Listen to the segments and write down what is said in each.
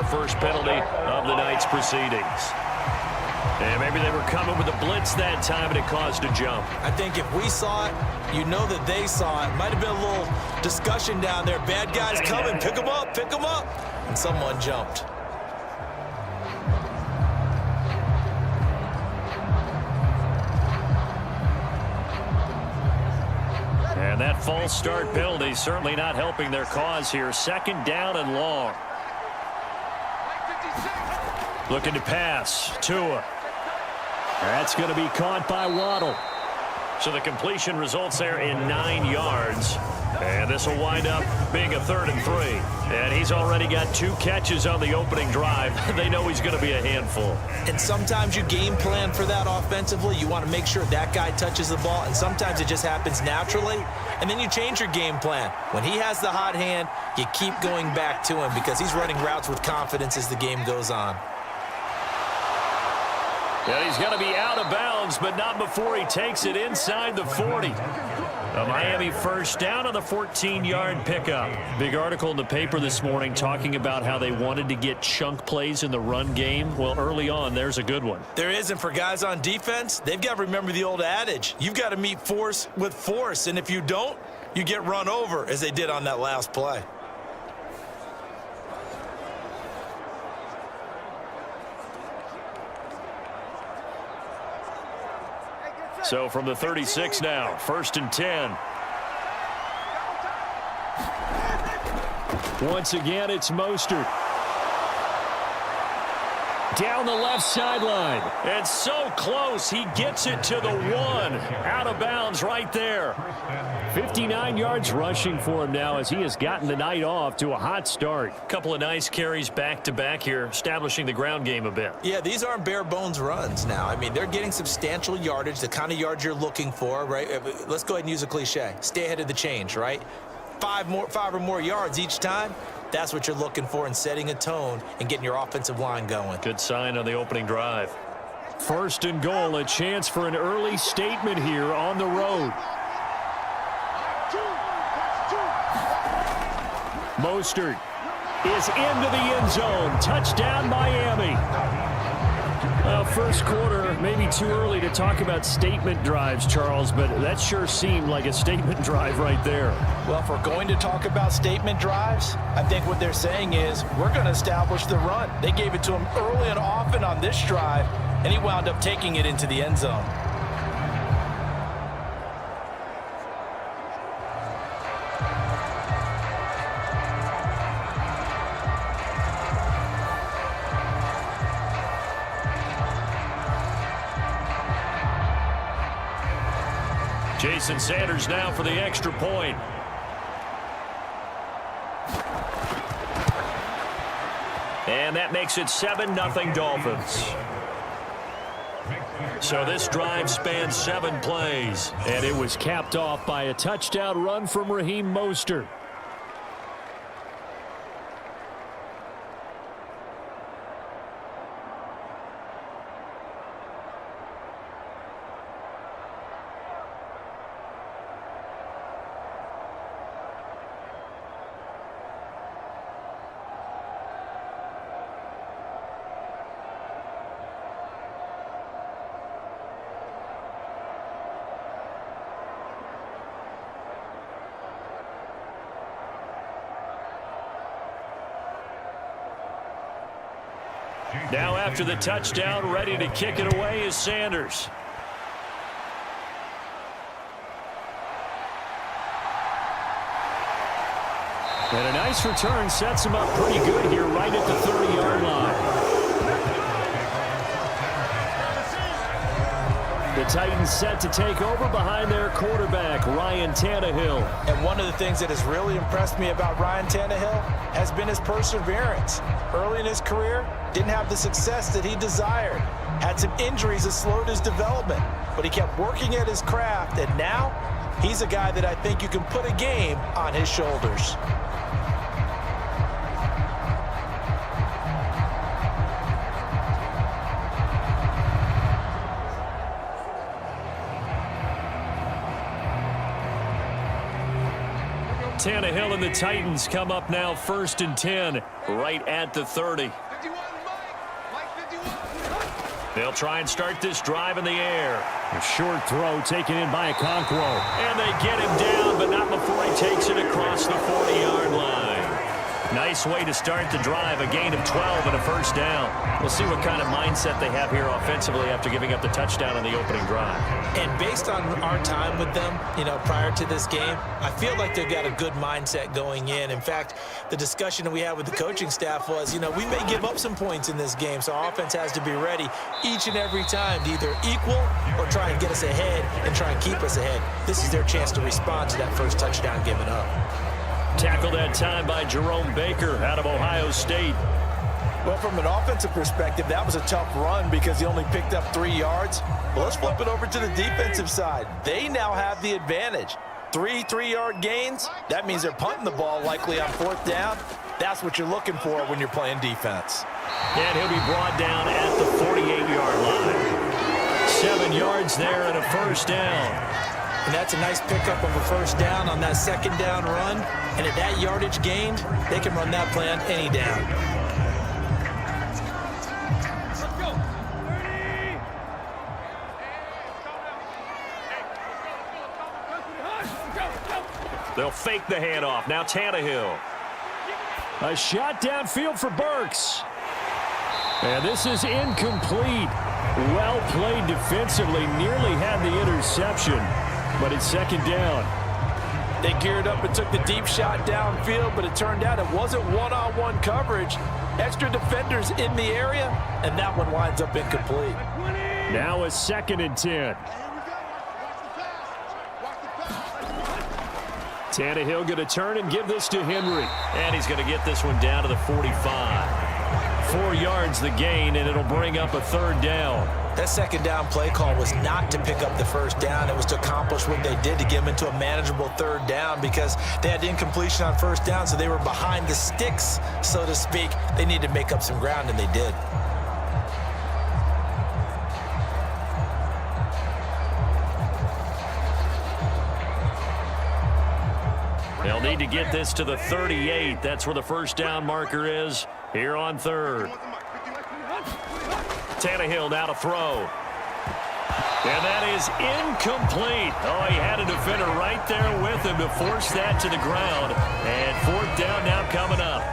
first penalty of the night's proceedings. And maybe they were coming with a blitz that time, and it caused a jump. I think if we saw it, you know that they saw it. Might have been a little discussion down there. Bad guys coming. Pick them up. Pick them up. And someone jumped. And that false start penalty certainly not helping their cause here. Second down and long. Looking to pass. Tua. That's going to be caught by Waddle. So the completion results there in 9 yards. And this will wind up being a 3rd and 3. And he's already got 2 catches on the opening drive. They know he's going to be a handful. And sometimes you game plan for that offensively. You want to make sure that guy touches the ball. And sometimes it just happens naturally. And then you change your game plan. When he has the hot hand, you keep going back to him because he's running routes with confidence as the game goes on. And he's going to be out of bounds, but not before he takes it inside the 40. A Miami first down on the 14-yard pickup. Big article in the paper this morning talking about how they wanted to get chunk plays in the run game. Well, early on, there's a good one. There is, and for guys on defense, they've got to remember the old adage. You've got to meet force with force, and if you don't, you get run over, as they did on that last play. So from the 36 now, 1st and 10. Once again, it's Mostert. Down the left sideline. And so close, he gets it to the 1. Out of bounds right there. 59 yards rushing for him now as he has gotten the night off to a hot start. Couple of nice carries back-to-back here, establishing the ground game a bit. Yeah, these aren't bare-bones runs now. I mean, they're getting substantial yardage, the kind of yards you're looking for, right? Let's go ahead and use a cliche. Stay ahead of the change, right? 5 or more yards each time. That's what you're looking for in setting a tone and getting your offensive line going. Good sign on the opening drive. 1st and goal, a chance for an early statement here on the road. Mostert is into the end zone. Touchdown, Miami. Well, first quarter, maybe too early to talk about statement drives, Charles, but that sure seemed like a statement drive right there. Well, if we're going to talk about statement drives, I think what they're saying is we're going to establish the run. They gave it to him early and often on this drive, and he wound up taking it into the end zone. Jason Sanders now for the extra point. And that makes it 7-0 Dolphins. So this drive spans 7 plays. And it was capped off by a touchdown run from Raheem Mostert. Now after the touchdown, ready to kick it away is Sanders. And a nice return sets him up pretty good here right at the 30-yard line. The Titans set to take over behind their quarterback, Ryan Tannehill. And one of the things that has really impressed me about Ryan Tannehill has been his perseverance. Early in his career, didn't have the success that he desired. Had some injuries that slowed his development, but he kept working at his craft, and now he's a guy that I think you can put a game on his shoulders. Tannehill and the Titans come up now 1st and 10, right at the 30. They'll try and start this drive in the air. A short throw taken in by Okonkwo. And they get him down, but not before he takes it across the 40-yard line. Nice way to start the drive, a gain of 12 and a first down. We'll see what kind of mindset they have here offensively after giving up the touchdown on the opening drive. And based on our time with them, prior to this game, I feel like they've got a good mindset going in. In fact, the discussion that we had with the coaching staff was, we may give up some points in this game, so our offense has to be ready each and every time to either equal or try and get us ahead and try and keep us ahead. This is their chance to respond to that first touchdown given up. Tackled that time by Jerome Baker out of Ohio State. Well, from an offensive perspective, that was a tough run because he only picked up 3 yards. Well, let's flip it over to the defensive side. They now have the advantage. 3 3-yard gains. That means they're punting the ball likely on 4th down. That's what you're looking for when you're playing defense. And he'll be brought down at the 48-yard line. 7 yards there and a first down. And that's a nice pickup of a first down on that 2nd down run. And at that yardage gained, they can run that play on any down. They'll fake the handoff. Now Tannehill. A shot downfield for Burks. And this is incomplete. Well played defensively. Nearly had the interception. But it's 2nd down. They geared up and took the deep shot downfield, but it turned out it wasn't one-on-one coverage. Extra defenders in the area, and that one winds up incomplete. Now a 2nd and 10. Tannehill going to turn and give this to Henry. And he's going to get this one down to the 45. 4 yards the gain, and it'll bring up a 3rd down. That 2nd down play call was not to pick up the first down. It was to accomplish what they did to get them into a manageable 3rd down because they had incompletion on 1st down, so they were behind the sticks, so to speak. They needed to make up some ground, and they did. They'll need to get this to the 38. That's where the first down marker is here on 3rd. Tannehill now to throw. And that is incomplete. Oh, he had a defender right there with him to force that to the ground. And 4th down now coming up.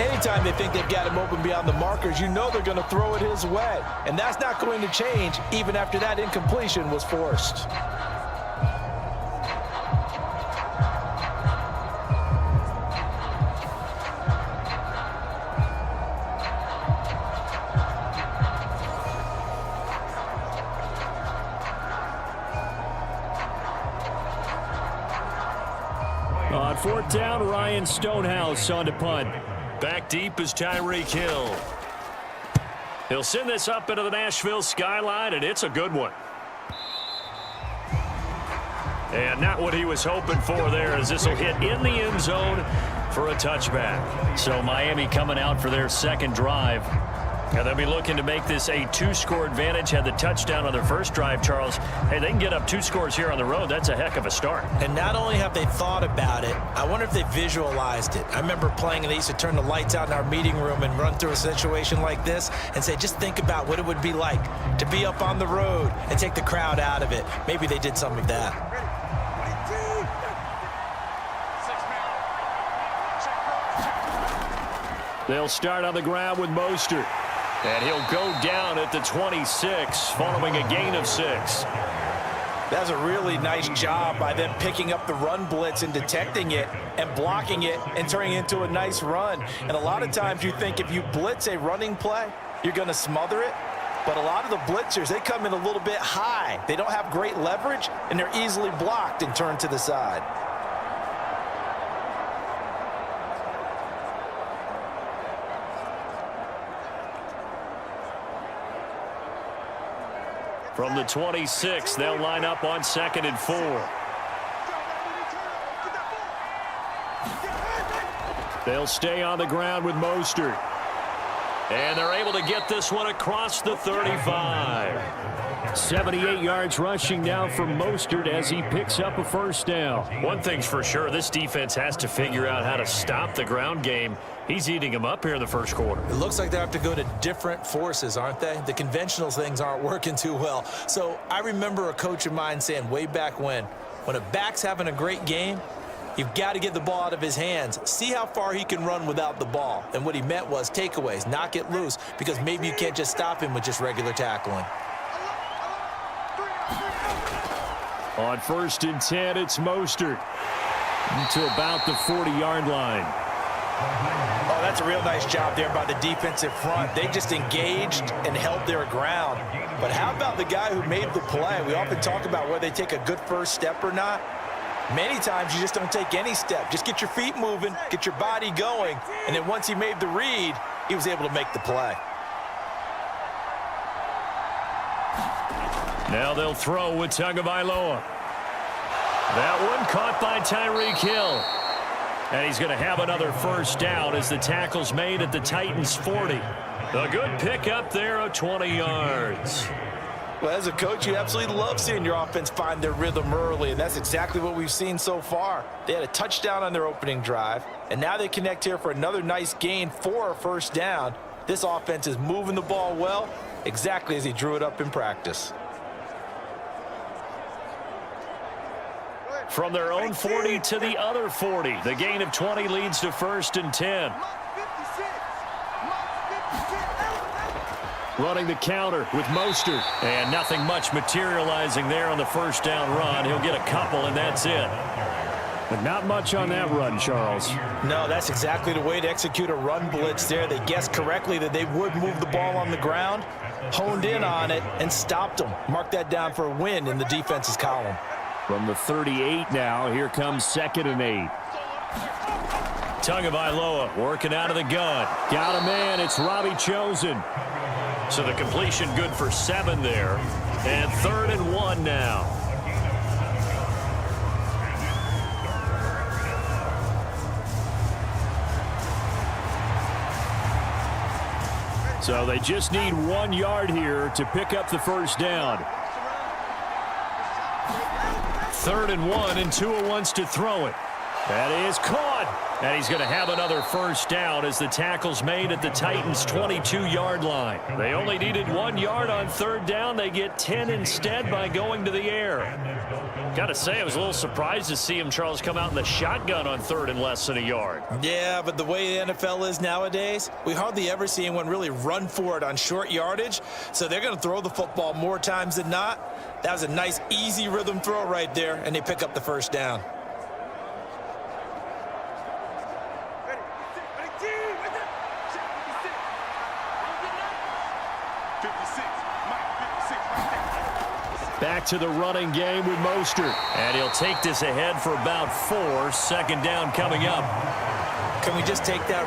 Anytime they think they've got him open beyond the markers, you know they're going to throw it his way. And that's not going to change even after that incompletion was forced. On 4th down, Ryan Stonehouse on to punt. Back deep is Tyreek Hill. He'll send this up into the Nashville skyline, and it's a good one. And not what he was hoping for there, as this will hit in the end zone for a touchback. So Miami coming out for their 2nd drive. And they'll be looking to make this a 2-score advantage. Had the touchdown on their first drive, Charles. Hey, they can get up 2 scores here on the road. That's a heck of a start. And not only have they thought about it, I wonder if they visualized it. I remember playing, and they used to turn the lights out in our meeting room and run through a situation like this and say, just think about what it would be like to be up on the road and take the crowd out of it. Maybe they did some of that. They'll start on the ground with Mostert. And he'll go down at the 26, following a gain of 6. That's a really nice job by them picking up the run blitz and detecting it and blocking it and turning it into a nice run. And a lot of times you think if you blitz a running play, you're going to smother it. But a lot of the blitzers, they come in a little bit high. They don't have great leverage, and they're easily blocked and turned to the side. From the 26, they'll line up on 2nd and 4. They'll stay on the ground with Mostert. And they're able to get this one across the 35. 78 yards rushing now for Mostert as he picks up a first down. One thing's for sure, this defense has to figure out how to stop the ground game. He's eating them up here in the first quarter. It looks like they have to go to different forces, aren't they? The conventional things aren't working too well. So I remember a coach of mine saying way back when a back's having a great game, you've got to get the ball out of his hands. See how far he can run without the ball. And what he meant was takeaways, knock it loose, because maybe you can't just stop him with just regular tackling. On 1st and 10, it's Mostert to about the 40-yard line. Oh, that's a real nice job there by the defensive front. They just engaged and held their ground. But how about the guy who made the play? We often talk about whether they take a good first step or not. Many times you just don't take any step. Just get your feet moving, get your body going, and then once he made the read, he was able to make the play. Now they'll throw with Tagovailoa. That one caught by Tyreek Hill. And he's going to have another first down as the tackle's made at the Titans' 40. A good pickup there of 20 yards. Well, as a coach, you absolutely love seeing your offense find their rhythm early, and that's exactly what we've seen so far. They had a touchdown on their opening drive, and now they connect here for another nice gain for a first down. This offense is moving the ball well, exactly as he drew it up in practice. From their own 40 to the other 40. The gain of 20 leads to 1st and 10. Running the counter with Mostert. And nothing much materializing there on the first down run. He'll get a couple, and that's it. But not much on that run, Charles. No, that's exactly the way to execute a run blitz there. They guessed correctly that they would move the ball on the ground, honed in on it, and stopped them. Mark that down for a win in the defense's column. From the 38 now, here comes 2nd and 8. Tagovailoa working out of the gun. Got a man, it's Robbie Chosen. So the completion good for 7 there. And 3rd and 1 now. So they just need 1 yard here to pick up the first down. 3rd and 1, and Tua wants to throw it. That is caught. And he's going to have another first down as the tackle's made at the Titans' 22-yard line. They only needed 1 yard on 3rd down. They get 10 instead by going to the air. Got to say, I was a little surprised to see him, Charles, come out in the shotgun on 3rd and less than a yard. Yeah, but the way the NFL is nowadays, we hardly ever see anyone really run for it on short yardage. So they're going to throw the football more times than not. That was a nice, easy rhythm throw right there, and they pick up the first down. Back to the running game with Mostert. And he'll take this ahead for about 4. 2nd down coming up. Can we just take that?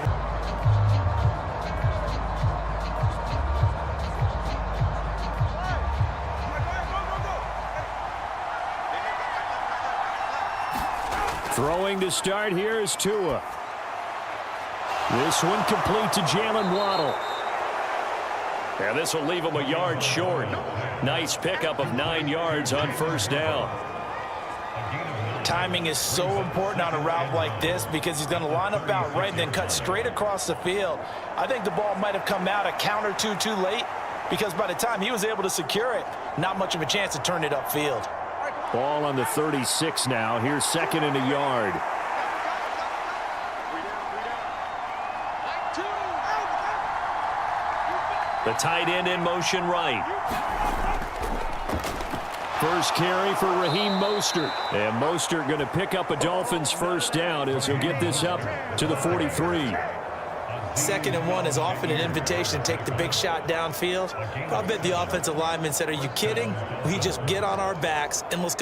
Throwing to start here is Tua. This one complete to Jalen Waddle. And this will leave him a yard short. Nice pickup of 9 yards on 1st down. Timing is so important on a route like this because he's going to line up out right and then cut straight across the field. I think the ball might have come out a count or two too late because by the time he was able to secure it, not much of a chance to turn it upfield. Ball on the 36 now. Here's 2nd and a yard. The tight end in motion right. First carry for Raheem Mostert. And Mostert going to pick up a Dolphins first down as he'll get this up to the 43. 2nd and 1 is often an invitation to take the big shot downfield. I bet the offensive lineman said, "Are you kidding? We just get on our backs and let's go